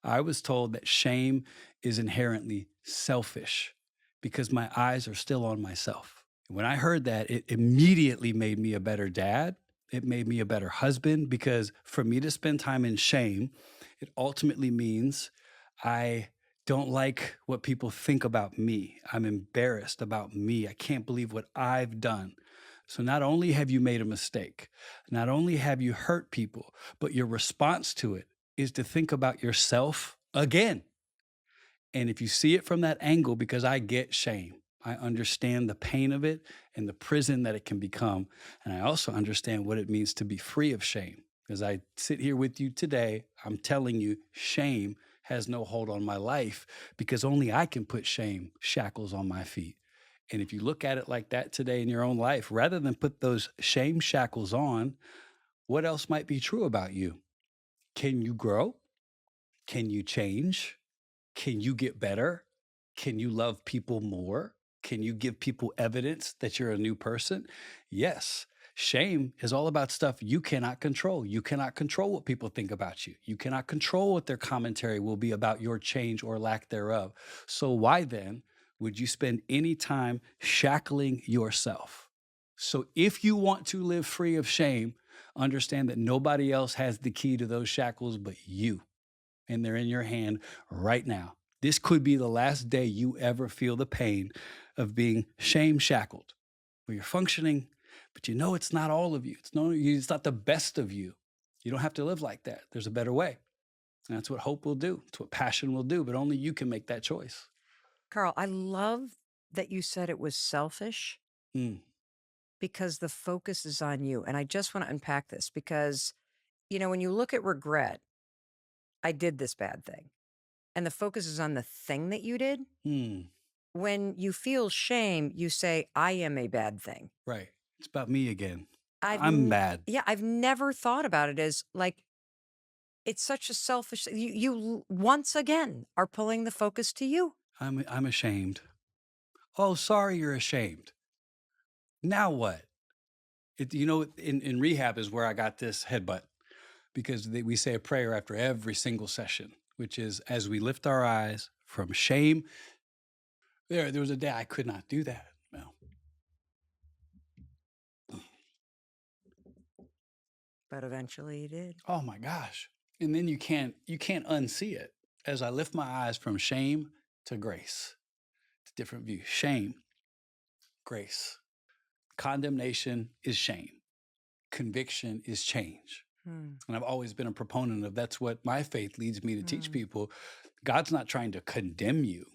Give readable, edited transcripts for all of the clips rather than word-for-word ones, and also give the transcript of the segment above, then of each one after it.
I was told that shame is inherently selfish because my eyes are still on myself. When I heard that, it immediately made me a better dad. It made me a better husband because for me to spend time in shame, it ultimately means I don't like what people think about me. I'm embarrassed about me. I can't believe what I've done. So not only have you made a mistake, not only have you hurt people, but your response to it is to think about yourself again. And if you see it from that angle, because I get shame, I understand the pain of it and the prison that it can become. And I also understand what it means to be free of shame. As I sit here with you today, I'm telling you, shame has no hold on my life because only I can put shame shackles on my feet. And if you look at it like that today in your own life, rather than put those shame shackles on, what else might be true about you? Can you grow? Can you change? Can you get better? Can you love people more? Can you give people evidence that you're a new person? Yes. Shame is all about stuff you cannot control. You cannot control what people think about you. You cannot control what their commentary will be about your change or lack thereof. So, why then would you spend any time shackling yourself? So, if you want to live free of shame, understand that nobody else has the key to those shackles but you, and they're in your hand right now. This could be the last day you ever feel the pain of being shame shackled, where you're functioning, but you know it's not all of you. It's not the best of you. You don't have to live like that. There's a better way. And that's what hope will do. It's what passion will do, but only you can make that choice. Carl, I love that you said it was selfish Mm, because the focus is on you. And I just want to unpack this because, when you look at regret, I did this bad thing, and the focus is on the thing that you did. mm, When you feel shame, you say, I am a bad thing. right. It's about me again. I've, I'm n- bad. yeah, I've never thought about it as like, it's such a selfish, once again are pulling the focus to you. I'm ashamed. Oh, sorry, you're ashamed. Now what? In rehab is where I got this headbutt because we say a prayer after every single session, which is as we lift our eyes from shame. There was a day I could not do that. Well, But eventually you did. oh my gosh. And then you can't unsee it. As I lift my eyes from shame to grace, it's a different view. Shame, grace. Condemnation is shame. Conviction is change. Hmm. And I've always been a proponent of that's what my faith leads me to teach Hmm. people. God's not trying to condemn you.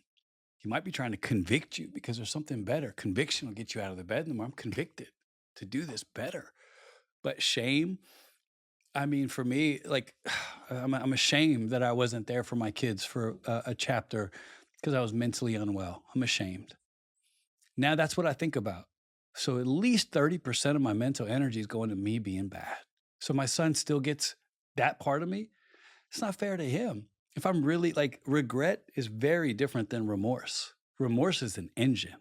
He might be trying to convict you because there's something better. Conviction will get you out of the bed. And I'm convicted to do this better. But shame, I mean, for me, like, I'm ashamed that I wasn't there for my kids for a chapter because I was mentally unwell. I'm ashamed. Now that's what I think about. So at least 30% of my mental energy is going to me being bad. So my son still gets that part of me. It's not fair to him. If I'm really like, regret is very different than remorse. Remorse is an engine.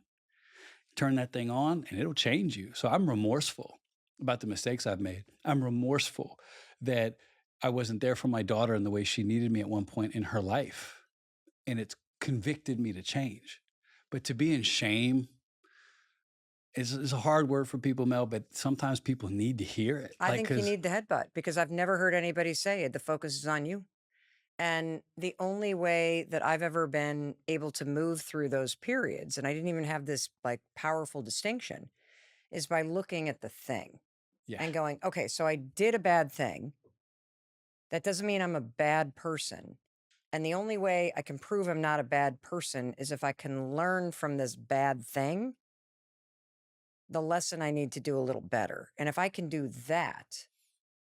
Turn that thing on and it'll change you. So I'm remorseful about the mistakes I've made. I'm remorseful that I wasn't there for my daughter in the way she needed me at one point in her life. And it's convicted me to change. But to be in shame is a hard word for people, Mel, but sometimes people need to hear it. I Like, think you cause need the headbutt because I've never heard anybody say it. The focus is on you. And the only way that I've ever been able to move through those periods, and I didn't even have this like powerful distinction, is by looking at the thing yeah, and going, okay, so I did a bad thing. That doesn't mean I'm a bad person. And the only way I can prove I'm not a bad person is if I can learn from this bad thing the lesson I need to do a little better. And if I can do that,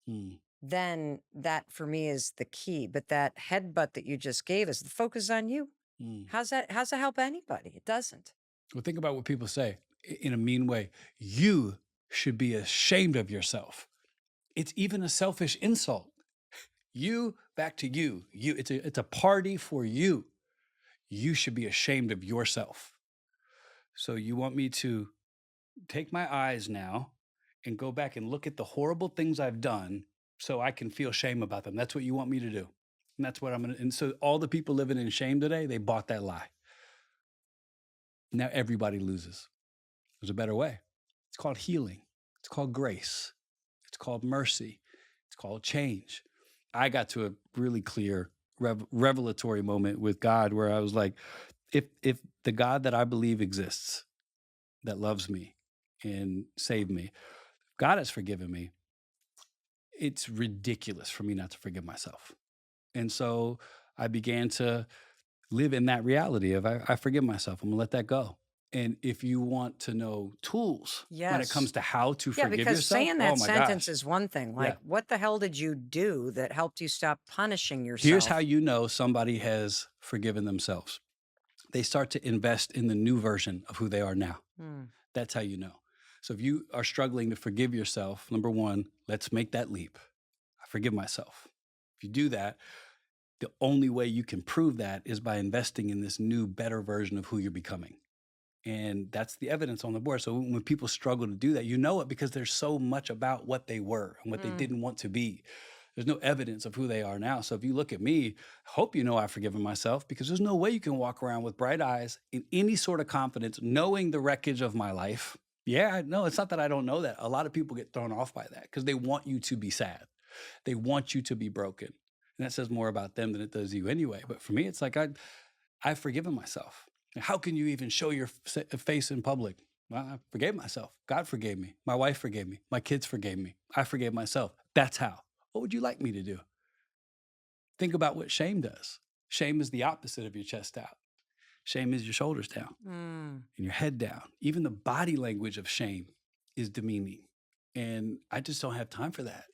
mm, then that for me is the key. But that headbutt that you just gave us, the focus is on you. mm. How's that help anybody? It doesn't. Well, think about what people say in a mean way. You should be ashamed of yourself. It's even a selfish insult. You back to you. It's a party for you. You should be ashamed of yourself. So you want me to take my eyes now and go back and look at the horrible things I've done so I can feel shame about them. That's what you want me to do. And that's what I'm gonna. And so all the people living in shame today, they bought that lie. Now everybody loses. There's a better way. It's called healing. It's called grace. It's called mercy. It's called change. I got to a really clear revelatory moment with God where I was like, if the God that I believe exists, that loves me and saved me, God has forgiven me, it's ridiculous for me not to forgive myself. And so I began to live in that reality of I forgive myself. I'm gonna let that go. And if you want to know tools when it Yes. comes to how to Yeah, forgive because yourself, saying oh that my sentence gosh. is one thing. Yeah. Like, what the hell did you do that helped you stop punishing Here's how yourself? you know somebody has forgiven themselves. They start to invest in the new version of who they are now. Hmm. That's how you know. So if you are struggling to forgive yourself, number one, let's make that leap. I forgive myself. If you do that, the only way you can prove that is by investing in this new, better version of who you're becoming. And that's the evidence on the board. So when people struggle to do that, you know it because there's so much about what they were and what they Mm. didn't want to be. There's no evidence of who they are now. So if you look at me, I hope you know I've forgiven myself because there's no way you can walk around with bright eyes in any sort of confidence, knowing the wreckage of my life. Yeah, no, it's not that I don't know that. A lot of people get thrown off by that because they want you to be sad. They want you to be broken. And that says more about them than it does you anyway. But for me, it's like I've forgiven myself. How can you even show your face in public? Well, I forgave myself. God forgave me. My wife forgave me. My kids forgave me. I forgave myself. That's how. What would you like me to do? Think about what shame does. Shame is the opposite of your chest out. Shame is your shoulders down Mm. and your head down. Even the body language of shame is demeaning. And I just don't have time for that.